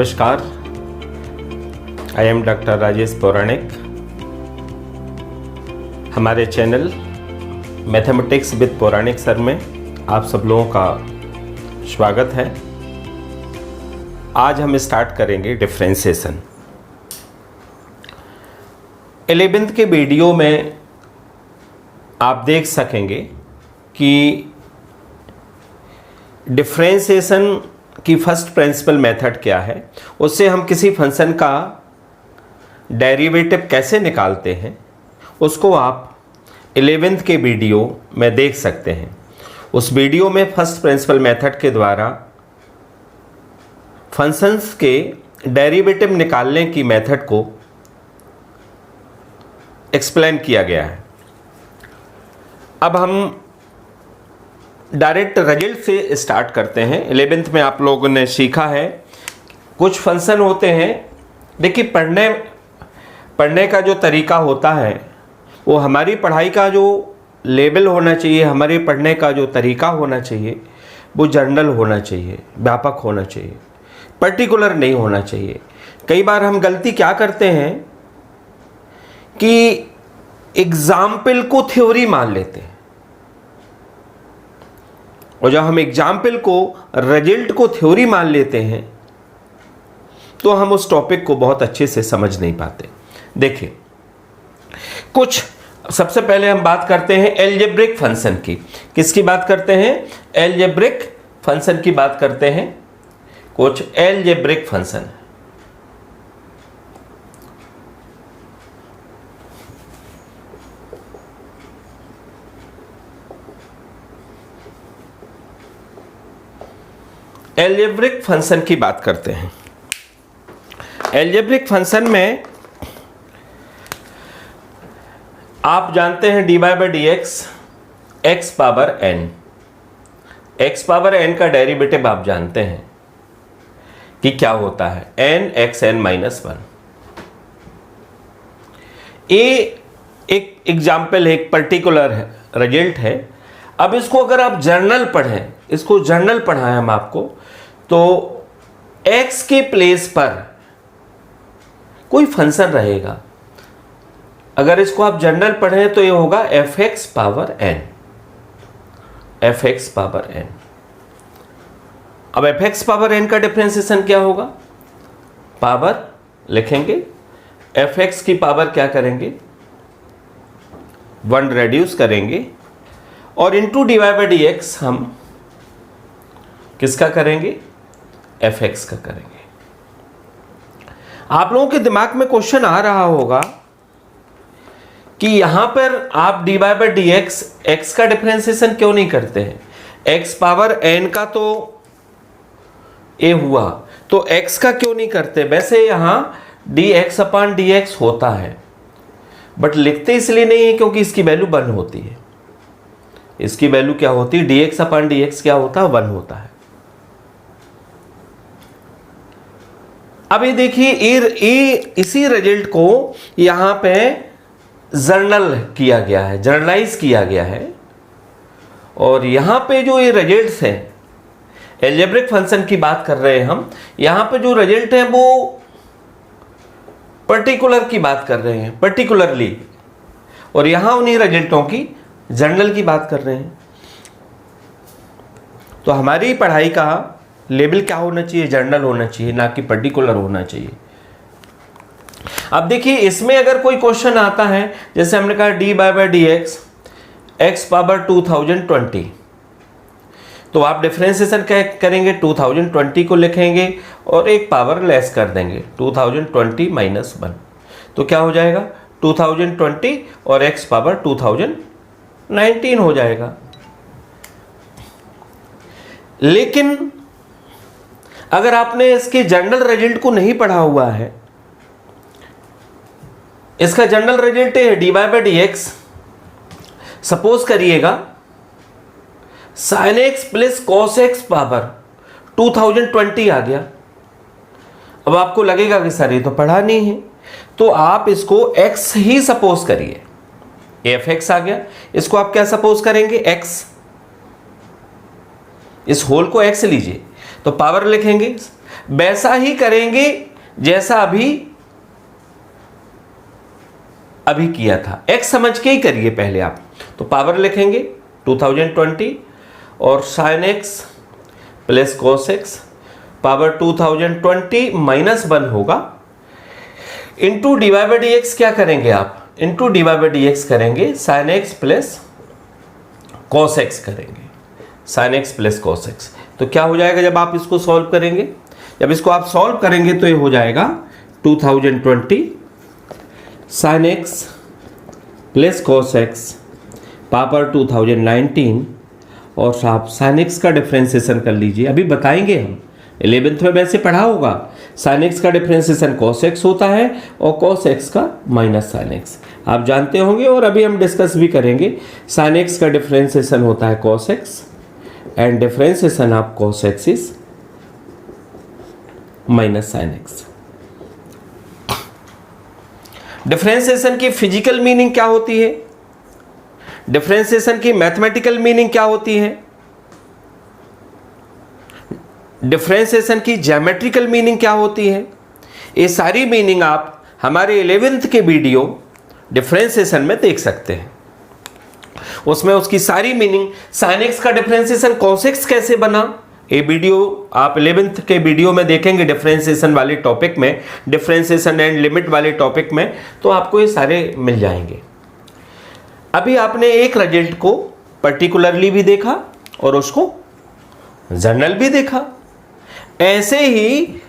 नमस्कार, I am doctor Rajesh पौराणिक। हमारे चैनल मैथमेटिक्स विद पौराणिक सर में आप सब लोगों का स्वागत है। आज हम स्टार्ट करेंगे डिफरेंशिएशन। 11th के वीडियो में आप देख सकेंगे कि डिफरेंशिएशन की फर्स्ट प्रिंसिपल मेथड क्या है, उससे हम किसी फंक्शन का डेरिवेटिव कैसे निकालते हैं, उसको आप 11th के वीडियो में देख सकते हैं। उस वीडियो में फर्स्ट प्रिंसिपल मेथड के द्वारा फंक्शंस के डेरिवेटिव निकालने की मेथड को एक्सप्लेन किया गया है। अब हम डायरेक्ट रिजल्ट से स्टार्ट करते हैं। 11th में आप लोगों ने सीखा है कुछ फंक्शन होते हैं। देखिए, पढ़ने का जो तरीका होता है वो हमारी पढ़ाई का जो लेवल होना चाहिए, हमारे पढ़ने का जो तरीका होना चाहिए वो जनरल होना चाहिए, व्यापक होना चाहिए, पर्टिकुलर नहीं होना चाहिए। कई बार हम गलती क्या करते हैं कि एग्जाम्पल को थ्योरी मान लेते हैं, और जब हम एग्जाम्पल को रिजल्ट को थ्योरी मान लेते हैं तो हम उस टॉपिक को बहुत अच्छे से समझ नहीं पाते। देखिए, कुछ सबसे पहले हम बात करते हैं एल्जेब्रिक फंक्शन की। किसकी बात करते हैं? एल्जेब्रिक फंक्शन की बात करते हैं। कुछ एल्जेब्रिक फंक्शन। एल्जेब्रिक फंक्शन की बात करते हैं। एल्जेब्रिक फंक्शन में आप जानते हैं dy by D x x power n। X power n का डेरिवेटिव आप जानते हैं कि क्या होता है, n x n minus one. ये एक एग्जाम्पल है, एक पर्टिकुलर है, रिजल्ट है। अब इसको अगर आप जर्नल पढ़ें, इसको जर्नल पढ़ाएं हम आपको, तो x के प्लेस पर कोई फंक्शन रहेगा। अगर इसको आप जनरल पढ़ें तो ये होगा f x power n, f x power n. अब एफ एक्स पावर एन का डिफरेंशिएशन क्या होगा? पावर लिखेंगे, एफ एक्स की पावर क्या करेंगे? 1 रेड्यूस करेंगे, और into d Y by D x हम किसका करेंगे? एफ एक्स का करेंगे। आप लोगों के दिमाग में क्वेश्चन आ रहा होगा कि यहां पर आप d Y by D x x का डिफरेंशिएशन क्यों नहीं करते हैं? एक्स पावर एन का तो ए हुआ, तो एक्स का क्यों नहीं करते? वैसे यहां D x upon D x होता है, बट लिखते इसलिए नहीं है क्योंकि इसकी वैल्यू 1 होती है। इसकी वैल्यू क्या होती है? D x upon D x क्या होता है? 1 होता है। अब ये देखिए, इसी रिजल्ट को यहां पे जर्नल किया गया है, जर्नलाइज किया गया है। और यहां पे जो ये रिजल्ट्स हैं, एल्जेब्रिक फंक्शन की बात कर रहे हैं हम, यहां पे जो रिजल्ट है वो पर्टिकुलर की बात कर रहे हैं, पर्टिकुलरली, और यहां उन्हीं रिजल्टों की जर्नल की बात कर रहे हैं। तो हमारी पढ़ाई का लेवल क्या होना चाहिए? जर्नल होना चाहिए, ना कि पर्टिकुलर होना चाहिए। अब देखिए, इसमें अगर कोई क्वेश्चन आता है, जैसे हमने कहा D by by D x x power 2020, तो आप डिफरेंशिएशन क्या करेंगे? 2020 को लिखेंगे और एक पावर लेस कर देंगे, 2020 माइनस 1। तो क्या हो जाएगा? 2020 और एक्स पावर 2019 हो जाएगा। लेकिन अगर आपने इसके जनरल रिजल्ट को नहीं पढ़ा हुआ है, इसका जनरल रिजल्ट है D Y by D X, suppose करिएगा sine X plus cos X power 2020 आ गया। अब आपको लगेगा कि सर ये तो पढ़ा नहीं है, तो आप इसको x ही सपोज करिए। एफ एक्स आ गया, इसको आप क्या सपोज करेंगे? x। इस होल को x लीजिए, तो पावर लिखेंगे वैसा ही करेंगे जैसा अभी किया था। x समझ के ही करिए पहले आप। तो पावर लिखेंगे 2020 और sin x plus cos x power 2020 minus 1 होगा, into divide by D x क्या करेंगे आप, into divide by D x करेंगे, sin x plus cos x करेंगे, sin x plus cos x। तो क्या हो जाएगा जब आप इसको सॉल्व करेंगे, जब इसको आप सॉल्व करेंगे तो ये हो जाएगा 2020 sin x plus cos x power 2019 और साहब sin x का डिफ्रेंसिएशन कर लीजिए। अभी बताएंगे हम, 11th में वैसे पढ़ा होगा, sin x का डिफ्रेंसिएशन cos x होता है और cos x का माइनस sin x आप जानते होंगे, और अभी हम डिस्कस भी करेंगे। sin x का डिफ्रेंसिएशन होता है cos x and differentiation of cos x is minus sin x। Differentiation की फिजिकल मीनिंग क्या होती है, डिफ्रेंसिएशन की मैथमेटिकल मीनिंग क्या होती है, डिफ्रेंसिएशन की ज्योमेट्रिकल मीनिंग क्या होती है, ये सारी मीनिंग आप हमारे 11th के वीडियो डिफ्रेंसिएशन में देख सकते हैं। उसमें उसकी सारी मीनिंग, sin x का डिफ्रेंसिएशन cos x कैसे बना, ये वीडियो आप 11th के वीडियो में देखेंगे डिफ्रेंसिएशन वाले टॉपिक में, डिफ्रेंसिएशन एंड लिमिट वाले टॉपिक में, तो आपको ये सारे मिल जाएंगे। अभी आपने एक रिजल्ट को पर्टिकुलरली भी देखा और उसको जनरल भी देखा, ऐसे ही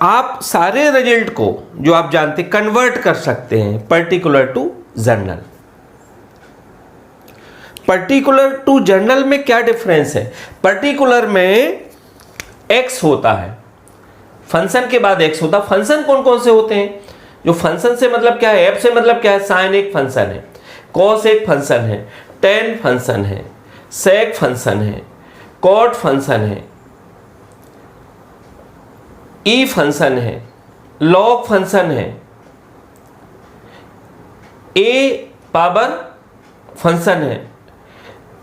आप सारे रिजल्ट को जो आप जानते कन्वर्ट कर सकते हैं particular to general. Particular to general में क्या डिफरेंस है, पर्टिकुलर में x होता है, फंक्शन के बाद x होता है। फंक्शन कौन कौन से होते हैं, जो फंक्शन से मतलब क्या है, f से मतलब क्या है, साइन एक फंक्शन है, cos एक फंक्शन है, tan फंक्शन है, sec फंक्शन है, cot फंक्शन है, e फंक्शन है, log फंक्शन है, a पावर फंक्शन है,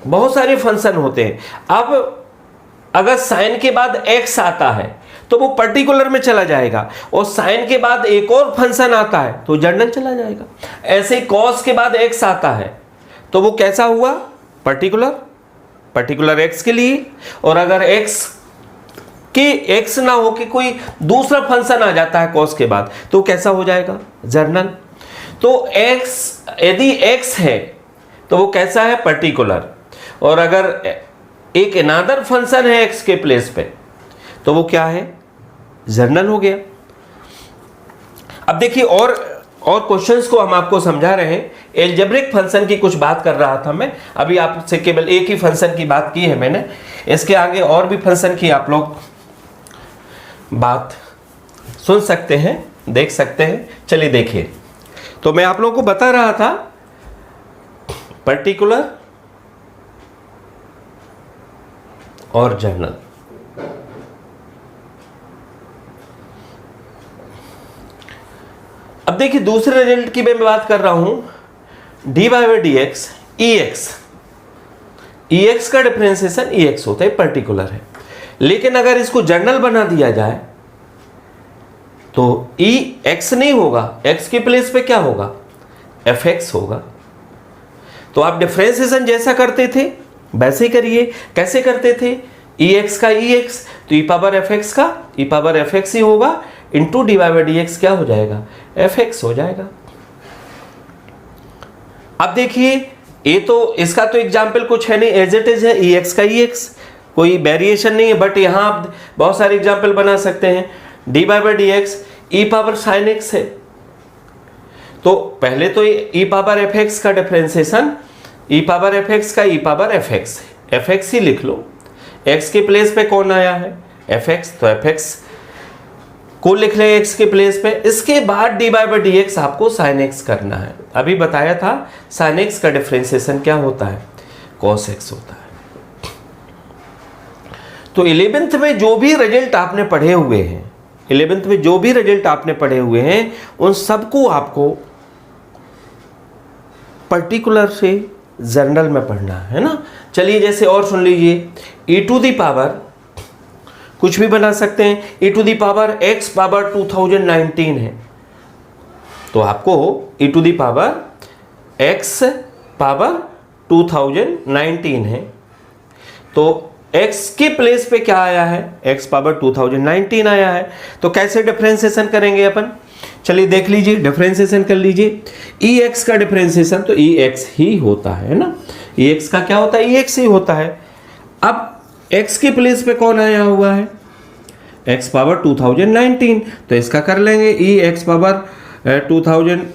बहुत सारे फंक्शन होते हैं। अब अगर साइन के बाद x आता है तो वो पर्टिकुलर में चला जाएगा, और साइन के बाद एक और फंक्शन आता है तो जनरल चला जाएगा। ऐसे ही cos के बाद x आता है तो वो कैसा हुआ, पर्टिकुलर x के लिए, और अगर x ना हो कि कोई दूसरा फंक्शन आ जाता है cos के बाद तो कैसा हो जाएगा, जनरल। तो x यदि x है तो वो कैसा है, पर्टिकुलर, और अगर एक अनदर फंक्शन है x के प्लेस पे तो वो क्या है, जनरल हो गया। अब देखिए और क्वेश्चंस को हम आपको समझा रहे हैं। एल्जेब्रिक फंक्शन की कुछ बात कर रहा था मैं, अभी आपसे केवल एक ही फंक्शन की बात की है मैंने, इसके आगे और भी फंक्शन की आप लोग बात सुन सकते हैं, देख सकते हैं। चलिए देखिए, तो मैं आप लोगों को बता रहा था पर्टिकुलर और जनरल। अब देखिए दूसरे रिजल्ट की मैं बात कर रहा हूं, d Y by D x e x का डिफरेंशिएशन ई एक्स होता है, पर्टिकुलर है। लेकिन अगर इसको जनरल बना दिया जाए तो ई एक्स नहीं होगा, एक्स के प्लेस पे क्या होगा, एफ एक्स होगा। तो आप डिफरेंशिएशन जैसा करते थे वैसे ही करिए। कैसे करते थे, ई एक्स का ई एक्स तो ई पावर एफ एक्स का ई पावर एफ एक्स ही होगा, into d Y by D x क्या हो जाएगा, एफ एक्स हो जाएगा। अब देखिए ये तो इसका तो एग्जाम्पल कुछ है नहीं, एज इट इज है, ई एक्स का ई एक्स, कोई वेरिएशन नहीं है। बट यहाँ आप बहुत सारे एग्जाम्पल बना सकते हैं। D Y by D x e power sine x है, तो पहले तो ई पावर एफ एक्स का differentiation e power f x का ई पावर एफ एक्स है, एफ एक्स ही लिख लो। एक्स के प्लेस पे कौन आया है, एफ एक्स, तो एफ एक्स को लिख ले एक्स के प्लेस पे। इसके बाद d Y by D x आपको साइन एक्स करना है। अभी बताया था साइन एक्स का डिफरेंशिएशन क्या होता है, कॉस एक्स होता है। तो 11th में जो भी रिजल्ट आपने पढ़े हुए हैं, 11th में जो भी रिजल्ट आपने पढ़े हुए हैं, उन सबको आपको पर्टिकुलर से जनरल में पढ़ना है ना। चलिए जैसे और सुन लीजिए, e टू दी पावर कुछ भी बना सकते हैं। e to the power x power 2019 है, तो आपको e to the power x power 2019 है, तो x के प्लेस पे क्या आया है, x पावर 2019 आया है। तो कैसे डिफरेंशिएशन करेंगे अपन, चलिए देख लीजिए, डिफरेंशिएशन कर लीजिए। ex का डिफरेंशिएशन तो ex ही होता है ना, ex का क्या होता है, ex ही होता है। अब x के प्लेस पे कौन आया हुआ है, x पावर 2019, तो इसका कर लेंगे ex power 2000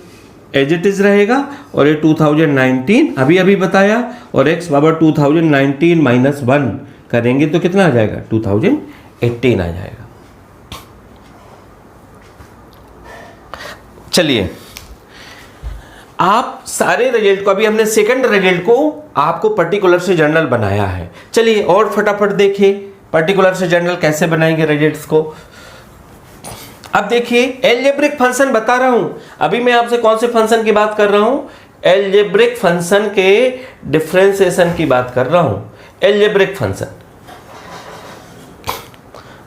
as it is रहेगा, और ये 2019 अभी अभी बताया, और x पावर 2019 माइनस 1 करेंगे तो कितना आ जाएगा, 2018 आ जाएगा। चलिए आप सारे रिजल्ट को, अभी हमने सेकंड रिजल्ट को आपको पर्टिकुलर से जनरल बनाया है। चलिए और फटाफट देखिए पर्टिकुलर से जनरल कैसे बनाएंगे रिजल्ट्स को। अब देखिए एलजेब्रिक फंक्शन बता रहा हूं, अभी मैं आपसे कौन से फंक्शन की बात कर रहा हूं, एलजेब्रिक फंक्शन के डिफरेंशिएशन की बात कर रहा हूं, एलजेब्रिक फंक्शन।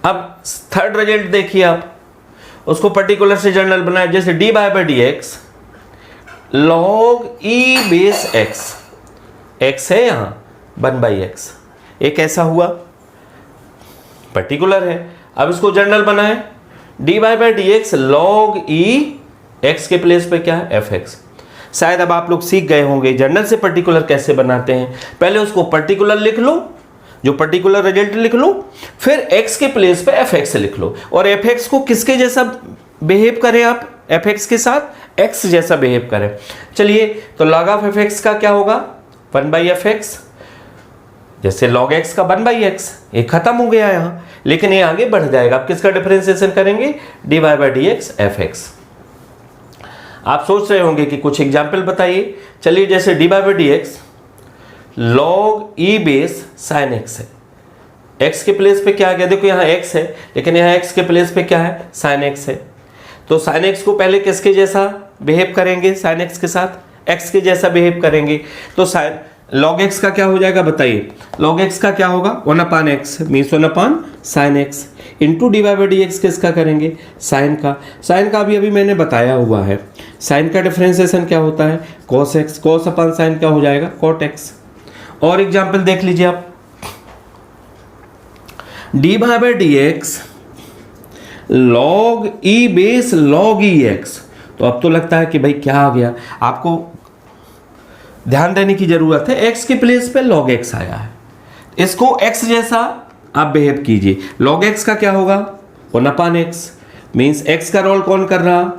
अब थर्ड रिजल्ट देखिए आप, उसको पर्टिकुलर से जनरल बनाए, जैसे D by D x log E base x, x है यहां 1/x, ये कैसा हुआ, पर्टिकुलर है। अब इसको जनरल बनाए, D by D x log E x के प्लेस पे क्या है, एफ एक्स। शायद अब आप लोग सीख गए होंगे जनरल से पर्टिकुलर कैसे बनाते हैं। पहले उसको पर्टिकुलर लिख लो, जो पर्टिकुलर रिजल्ट लिख लो, फिर x के प्लेस पे fx लिख लो, और fx को किसके जैसा बिहेव करें आप, fx के साथ x जैसा बिहेव करें। चलिए तो log ऑफ fx का क्या होगा, 1/fx, जैसे log x का 1/x, ये खत्म हो गया यहाँ, लेकिन ये आगे बढ़ जाएगा। आप किसका डिफरेंशिएशन करेंगे, D by D x F x. आप सोच रहे होंगे कि कुछ एग्जाम्पल बताइए। चलिए जैसे D by D x log E base sign x है, x के प्लेस पे क्या आ गया, देखो यहाँ x है, लेकिन यहाँ x के प्लेस पे क्या है, साइन x है। तो साइन x को पहले किसके जैसा बिहेव करेंगे, साइन x के साथ x के जैसा बिहेव करेंगे। तो साइन log x का क्या हो जाएगा बताइए, log x का क्या होगा, 1/x means 1/sin x into D by D x किसका करेंगे, साइन का। साइन का अभी मैंने बताया हुआ है, साइन का डिफरेंशिएशन क्या होता है, cos x, cos अपन साइन क्या हो जाएगा, cot x। और एग्जाम्पल देख लीजिए आप, D by D x log E base log E x. तो अब तो लगता है कि भाई क्या आ गया, आपको ध्यान देने की जरूरत है, x के प्लेस पे log x आया है, इसको x जैसा आप बिहेव कीजिए। log x का क्या होगा, 1/x मीन्स x का रोल कौन कर रहा,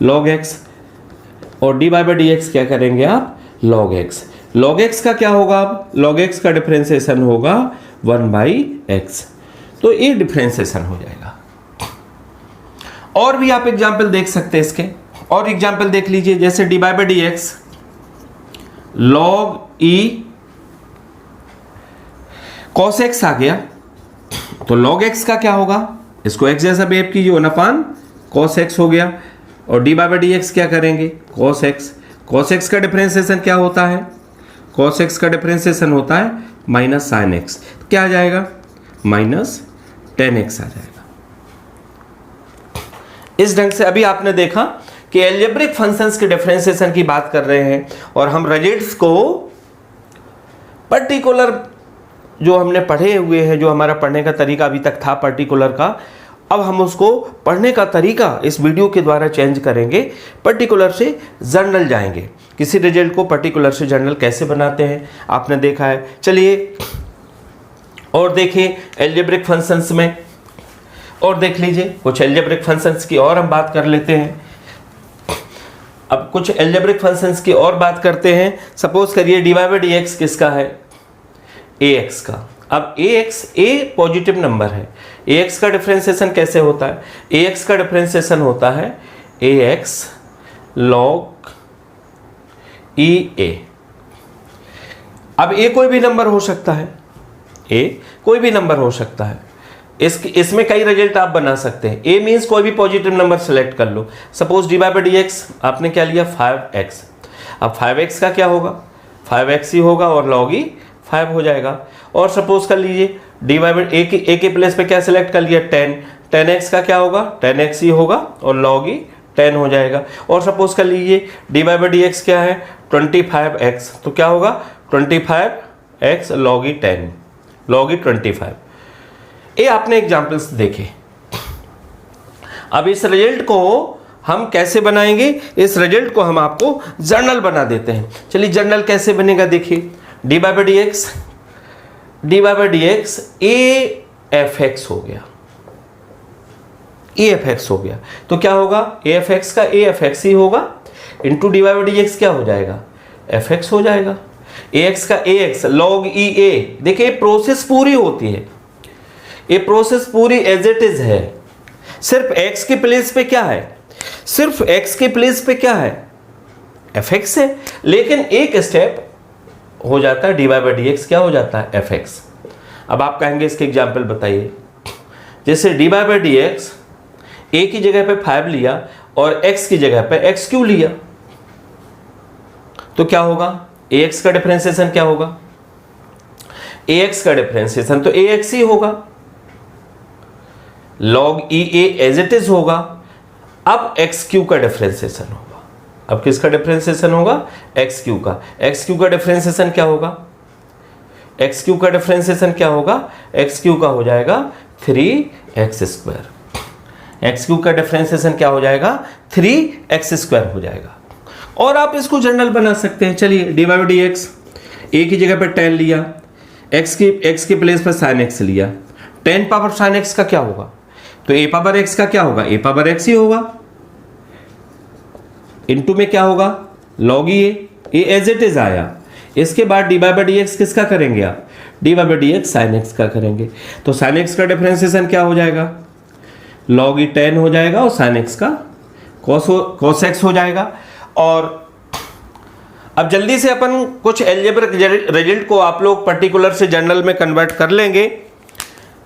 log x, और डी बाई डी एक्स क्या करेंगे आप, log x। log x का क्या होगा, log x का डिफरेंशिएशन होगा 1/x, तो ये डिफरेंशिएशन हो जाएगा। और भी आप एग्जाम्पल देख सकते हैं इसके, और एग्जाम्पल देख लीजिए, जैसे D by D x log E cos x आ गया, तो log x का क्या होगा, इसको x जैसा बिहेव कीजिए, 1/cos x हो गया, और डी बाई डी एक्स क्या करेंगे, cos x। cos x का डिफरेंशिएशन क्या होता है, cos x का डिफरेंशिएशन होता है माइनस साइन x, क्या आ जाएगा, -10x आ जाएगा। इस ढंग से अभी आपने देखा कि एल्जेब्रिक फंक्शंस के डिफरेंशिएशन की बात कर रहे हैं, और हम रिजल्ट्स को पर्टिकुलर जो हमने पढ़े हुए हैं, जो हमारा पढ़ने का तरीका अभी तक था पर्टिकुलर का, अब हम उसको पढ़ने का तरीका इस वीडियो के द्वारा चेंज करेंगे, पर्टिकुलर से जनरल जाएंगे। किसी रिजल्ट को पर्टिकुलर से जनरल कैसे बनाते हैं आपने देखा है। चलिए और देखिए एल्जेब्रिक फंक्शंस में, और देख लीजिए कुछ एल्जेब्रिक फंक्शंस की और हम बात कर लेते हैं। अब कुछ एल्जेब्रिक फंक्शंस की और बात करते हैं। सपोज करिए डी बाई डी एक्स किसका है, ए एक्स का। अब ए एक्स ए पॉजिटिव नंबर है, ए एक्स का डिफरेंशिएशन कैसे होता है, ए एक्स का डिफरेंशिएशन होता है ए एक्स लॉग ई ए। अब ए कोई भी नंबर हो सकता है, ए कोई भी नंबर हो सकता है, इसमें कई रिजल्ट आप बना सकते हैं। ए मीन्स कोई भी पॉजिटिव नंबर सेलेक्ट कर लो। Suppose D by D X आपने क्या लिया, 5x। अब 5x का क्या होगा, 5x ही होगा, और log ई 5 हो जाएगा। और सपोज कर लीजिए डी बाई ए के प्लेस पे क्या सिलेक्ट कर लिया 10 10x का क्या होगा 10x ही होगा और log ही 10 हो जाएगा। और सपोज कर लीजिए डी बाई डी एक्स क्या है 25x, तो क्या होगा 25x log ही 10 log ही 25। ये आपने एग्जाम्पल्स देखे। अब इस रिजल्ट को हम कैसे बनाएंगे, इस रिजल्ट को हम आपको जर्नल बना देते हैं। चलिए जर्नल कैसे बनेगा देखिए, D by D x A F x हो गया, ए एफ एक्स हो गया, तो क्या होगा ए एफ एक्स का ए एफ एक्स ही होगा into D by D x क्या हो जाएगा एफ एक्स हो जाएगा। ए एक्स का ए एक्स लॉग ई ए, देखिए प्रोसेस पूरी होती है, ये प्रोसेस पूरी एज इट इज है, सिर्फ x के प्लेस पे क्या है, सिर्फ x के प्लेस पे क्या है fx है, लेकिन एक स्टेप हो जाता है डी बाई डी एक्स क्या हो जाता है fx। अब आप कहेंगे इसके एग्जाम्पल बताइए, जैसे डी बाई डी एक्स ए की जगह पे 5 लिया और x की जगह पे x क्यों लिया, तो क्या होगा ax का डिफरेंशिएशन क्या होगा, ax का डिफरेंशिएशन तो ax ही होगा, log e a as it is होगा। अब एक्स क्यू का डिफरेंशिएशन होगा, अब किसका डिफरेंशिएशन होगा एक्स क्यू का, एक्स क्यू का डिफरेंशिएशन क्या होगा, एक्स क्यू का डिफरेंशिएशन क्या होगा, एक्स क्यू का हो जाएगा 3x स्क्वायर, एक्स क्यू का डिफरेंशिएशन क्या हो जाएगा 3x स्क्वायर हो जाएगा। और आप इसको जनरल बना सकते हैं। चलिए डी बाई डी एक्स ए की जगह पर 10 लिया, एक्स के प्लेस पर साइन एक्स लिया, 10 पावर साइन एक्स का क्या होगा, तो ए पावर एक्स का क्या होगा ए पावर एक्स ही होगा, इनटू में क्या होगा log a as it is आया। इसके बाद डी बाई डी एक्स किसका करेंगे आप, D by D x sine x का करेंगे, तो साइन एक्स का डिफरेंशिएशन क्या हो जाएगा log ई 10 हो जाएगा और साइन एक्स का cos एक्स हो जाएगा। और अब जल्दी से अपन कुछ अलजेब्रिक रिजल्ट को आप लोग पर्टिकुलर से जनरल में कन्वर्ट कर लेंगे।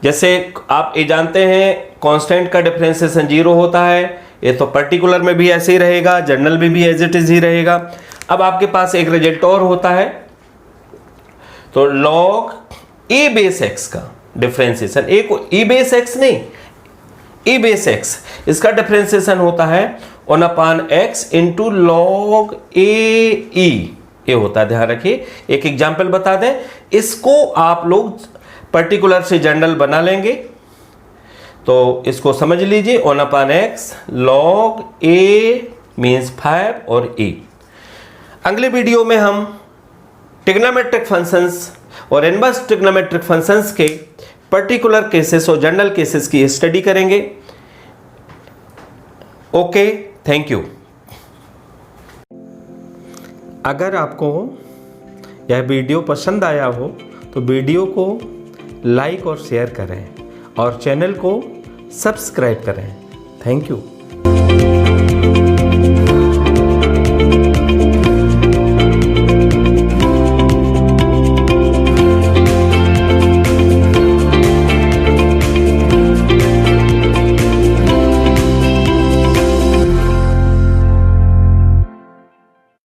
जैसे आप ये जानते हैं कांस्टेंट का डिफरेंशिएशन 0 होता है, ये तो पर्टिकुलर में भी ऐसे ही रहेगा, जनरल में भी एज इट इज ही रहेगा। अब आपके पास एक रिजल्ट और होता है, तो log ए बेस एक्स का डिफरेंशिएशन, ए को ई बेस एक्स नहीं ए बेस एक्स, इसका डिफरेंशिएशन होता है 1/x इंटू log ए ई, ये होता है, ध्यान रखिए। एक एग्जाम्पल बता दें, इसको आप लोग पर्टिकुलर से जनरल बना लेंगे, तो इसको समझ लीजिए 1/x log a मीन्स 5 और e। अगले वीडियो में हम ट्रिग्नोमेट्रिक फंक्शंस और इनवर्स ट्रिग्नोमेट्रिक फंक्शंस के पर्टिकुलर केसेस और जनरल केसेस की स्टडी करेंगे। Okay, thank you. अगर आपको यह वीडियो पसंद आया हो तो वीडियो को लाइक और शेयर करें और चैनल को सब्सक्राइब करें। Thank you.